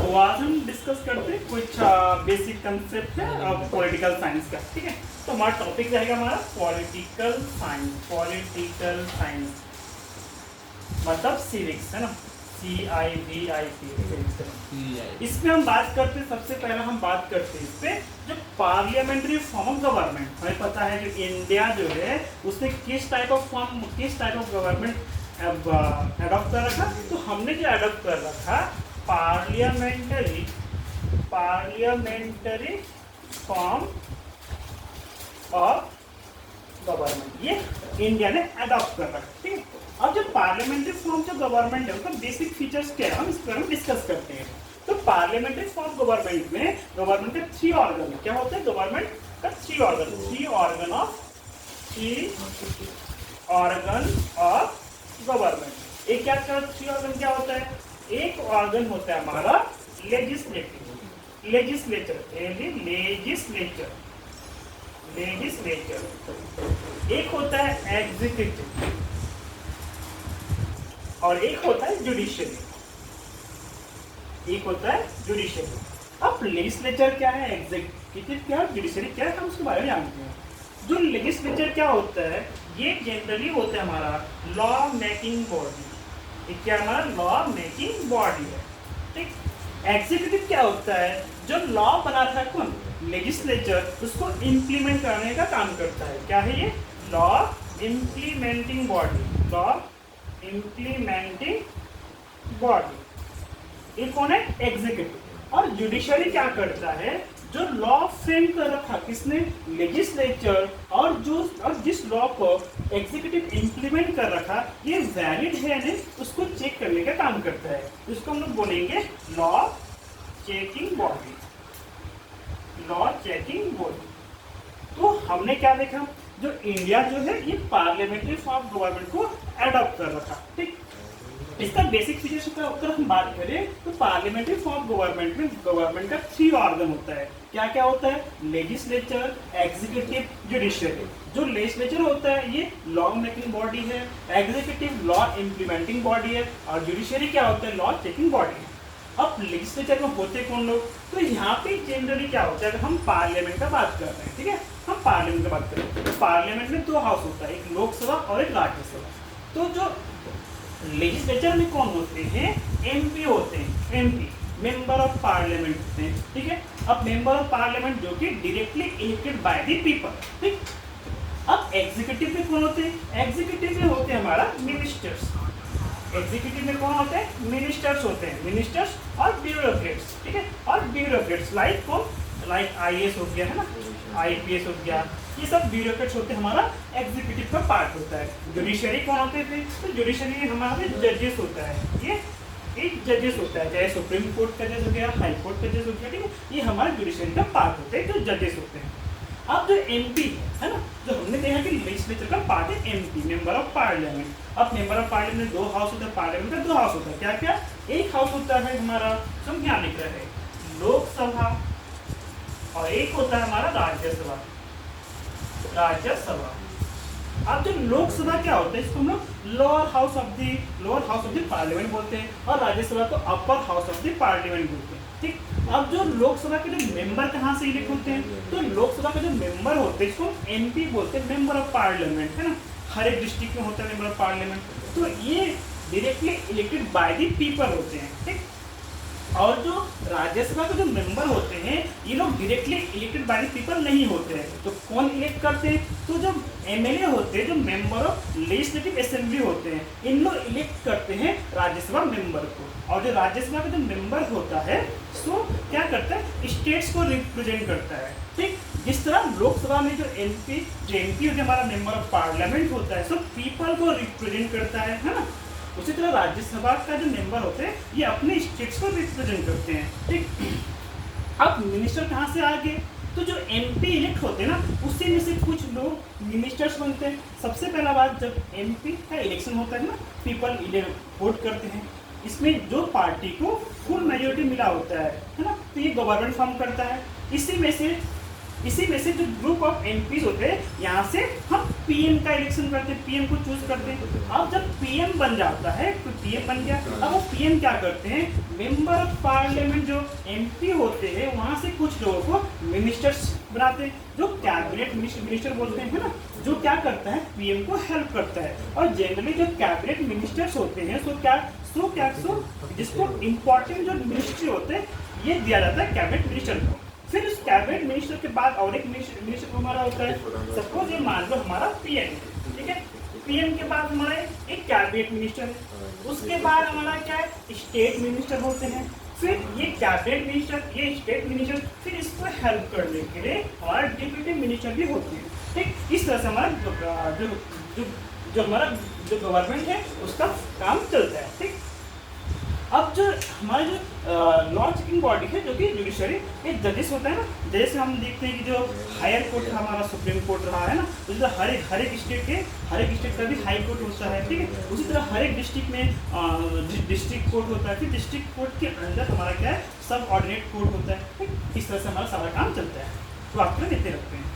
तो आज हम डिस्कस करते हैं कुछ बेसिक कंसेप्ट है पॉलिटिकल साइंस का। ठीक है, तो हमारा टॉपिक रहेगा हमारा पॉलिटिकल साइंस। पॉलिटिकल साइंस मतलब सिविक्स है ना, CIVIC। इसमें हम बात करते हैं, सबसे पहले हम बात करते हैं इस पे जो पार्लियामेंट्री फॉर्म ऑफ गवर्नमेंट। हमें पता है जो इंडिया जो है उसने किस टाइप ऑफ गवर्नमेंट अडॉप्ट कर रखा। तो हमने जो अडॉप्ट कर रखा पार्लियामेंट्री फॉर्म ऑफ गवर्नमेंट, ये इंडिया ने अडॉप्ट कर रखा। ठीक है, अब जो पार्लियामेंट्री फॉर्म जो गवर्नमेंट है उसका बेसिक फीचर्स क्या है हम इस पर हम डिस्कस करते हैं। तो पार्लियामेंट्री फॉर्म गवर्नमेंट में गवर्नमेंट के 3 ऑर्गन क्या होते हैं, गवर्नमेंट का 3 ऑर्गन ऑफ गवर्नमेंट। एक क्या 3 ऑर्गन क्या होता है, एक ऑर्गन होता है हमारा लेजिस्लेचर, एक होता है एग्जीक्यूटिव और एक होता है जुडिशियरी। अब लेजिस्लेचर क्या है, एग्जीक्यूटिव क्या है, जुडिशियरी क्या है, हम उसके बारे में जानते हैं। जो लेजिस्लेचर क्या होता है, ये जनरली होता है हमारा लॉ मेकिंग बॉडी। ये क्या हमारा लॉ मेकिंग बॉडी है। ठीक, एग्जीक्यूटिव क्या होता है, जो लॉ बनाता है कौन, लेजिस्लेचर, उसको इम्प्लीमेंट करने का काम करता है। क्या है ये, लॉ इम्प्लीमेंटिंग बॉडी। ये कौन है, एग्जीक्यूटिव। और जुडिशरी क्या करता है, जो लॉ फ्रेम कर रखा किसने, लेजिस्लेचर, और जिस लॉ को एग्जीक्यूटिव इंप्लीमेंट कर रखा ये वैलिड है नहीं, उसको चेक करने का काम करता है। इसको हम लोग बोलेंगे लॉ चेकिंग बॉडी। तो हमने क्या देखा, जो इंडिया जो है ये पार्लियामेंट्री फॉर्म ऑफ गवर्नमेंट को अडॉप्ट कर रखा। ठीक, इसका बेसिक फीचर्स का अगर हम बात करें तो पार्लियामेंट्री फॉर्म गवर्नमेंट में गवर्नमेंट का 3 ऑर्गन होता है। क्या क्या होता है, लेजिस्लेचर, एग्जीक्यूटिव, जुडिशियरी। जो लेजिस्लेचर होता है ये लॉ मेकिंग बॉडी है, एग्जीक्यूटिव लॉ इम्प्लीमेंटिंग बॉडी है, और जुडिशियरी क्या होता है, लॉ चेकिंग बॉडी है। अब लेजिस्लेचर में होते कौन लोग, तो यहाँ पे जनरली क्या होता है, अगर हम पार्लियामेंट का बात कर रहे हैं, ठीक है, हम पार्लियामेंट की बात करें तो पार्लियामेंट में 2 हाउस होता है, एक लोकसभा और एक राज्यसभा। तो जो लेजिस्लेचर में कौन होते हैं, MP होते हैं, MP मेंबर ऑफ पार्लियामेंट होते हैं। ठीक है, अब मेंबर ऑफ पार्लियामेंट जो कि directly elected by the people. ठीक, अब एग्जीक्यूटिव में कौन होते हैं, एग्जीक्यूटिव में होते हैं हमारा मिनिस्टर्स। एग्जीक्यूटिव में कौन होते हैं, मिनिस्टर्स होते हैं, मिनिस्टर्स और ब्यूरोक्रेट्स। ठीक है, और ब्यूरोक्रेट्स लाइक IAS हो गया है ना, IPS हो गया, ये सब ब्यूरोक्रेट्स होते हैं, हमारा एग्जीक्यूटिव का पार्ट होता है। जुडिशरी कौन होते थे, तो जुडिशरी हमारे जजेस होता है, ये एक जजेस होता है, चाहे सुप्रीम कोर्ट का जज हो गया, हाई कोर्ट का जज हो गया। ठीक है, ये हमारे जुडिशरी का पार्ट होते हैं, जो जजेस होते हैं। अब जो MP है ना, जो हमने देखा कि लेजिस्लेचर का पार्ट है MP, मेंबर ऑफ पार्लियामेंट। अब मेंबर ऑफ पार्लियामेंट 2 हाउस होता है, पार्लियामेंट का 2 हाउस होता है। क्या क्या, एक हाउस होता है हमारा, हम क्या लिख रहे हैं, लोकसभा, और एक होता है हमारा राज्यसभा। अब जो लोकसभा क्या होता है, इसको हम लोग lower house of the parliament बोलते हैं, और राज्यसभा को upper house of the parliament बोलते हैं। ठीक, अब जो लोकसभा के जो मेंबर कहाँ से इलेक्ट होते हैं, तो लोकसभा के जो मेंबर होते हैं इसको MP बोलते हैं, मेंबर ऑफ पार्लियामेंट, है ना, हर एक डिस्ट्रिक्ट में होता है मेंबर ऑफ पार्लियामेंट। तो ये directly elected by the people होते हैं। ठीक, और जो राज्यसभा के जो मेंबर होते हैं ये लोग directly elected by the people नहीं होते हैं। तो कौन इलेक्ट करते हैं, तो जो MLA होते हैं, जो मेंबर ऑफ लेजिस्लेटिव असेंबली होते हैं, इन लोग इलेक्ट करते हैं राज्यसभा मेंबर को। और जो राज्यसभा का जो मेंबर होता है सो क्या करता है, स्टेट्स को रिप्रेजेंट करता है। ठीक, जिस तरह लोकसभा में जो MP हमारा मेंबर ऑफ पार्लियामेंट होता है सो पीपल को रिप्रेजेंट करता है ना, उसी तरह राज्यसभा का जो मेंबर होते हैं ये अपने स्टेट्स को रिप्रेजेंट करते हैं। ठीक, अब मिनिस्टर कहाँ से आ गए, तो जो MP इलेक्ट होते हैं ना उसी में से कुछ लोग मिनिस्टर्स बनते हैं। सबसे पहला बात, जब MP का इलेक्शन होता है ना, पीपल वोट करते हैं, इसमें जो पार्टी को फुल मेजोरिटी मिला होता है ना, तो ये गवर्नमेंट फॉर्म करता है। इसी में से इसी में से जो ग्रुप ऑफ एमपीज होते हैं, यहाँ से हम पीएम का इलेक्शन करते हैं, पीएम को चूज करते हैं। अब जब पीएम बन जाता है तो पीएम बन गया, अब वो पीएम क्या करते हैं, मेंबर ऑफ पार्लियामेंट जो एमपी होते हैं वहाँ से कुछ लोगों को मिनिस्टर्स बनाते हैं, जो कैबिनेट मिनिस्टर बोलते हैं, है ना, जो क्या करता है, पीएम को हेल्प करता है। और जनरली जो कैबिनेट मिनिस्टर्स होते हैं सो जिसको इम्पोर्टेंट जो मिनिस्ट्री होते हैं ये दिया जाता है कैबिनेट मिनिस्टर को। फिर उस कैबिनेट मिनिस्टर के बाद और एक मिनिस्टर हमारा होता है, सपोज ये मान लो हमारा पीएम, ठीक है, पीएम के बाद हमारा एक कैबिनेट मिनिस्टर है, उसके बाद हमारा क्या है, स्टेट मिनिस्टर होते हैं, फिर ये कैबिनेट मिनिस्टर, ये स्टेट मिनिस्टर, फिर इसको हेल्प करने के लिए हमारा डिप्यूटी मिनिस्टर भी होती है, ठीक। इस तरह से हमारा जो हमारा जो गवर्नमेंट है उसका काम चलता है, ठीक। अब जो हमारे जो लॉ चेकिंग बॉडी है जो कि जुडिशरी, ये जजेस होता है ना, जैसे हम देखते हैं कि जो हायर कोर्ट हमारा सुप्रीम कोर्ट रहा है ना, तो जैसे हर एक स्टेट का भी हाई कोर्ट होता है, ठीक है। उसी तरह हर एक डिस्ट्रिक्ट में डिस्ट्रिक्ट कोर्ट होता है, फिर डिस्ट्रिक्ट कोर्ट के अंदर हमारा क्या है, सब ऑर्डिनेट कोर्ट होता है, ठीक। इस तरह से हमारा सारा काम चलता है। तो आपको देते रखते हैं।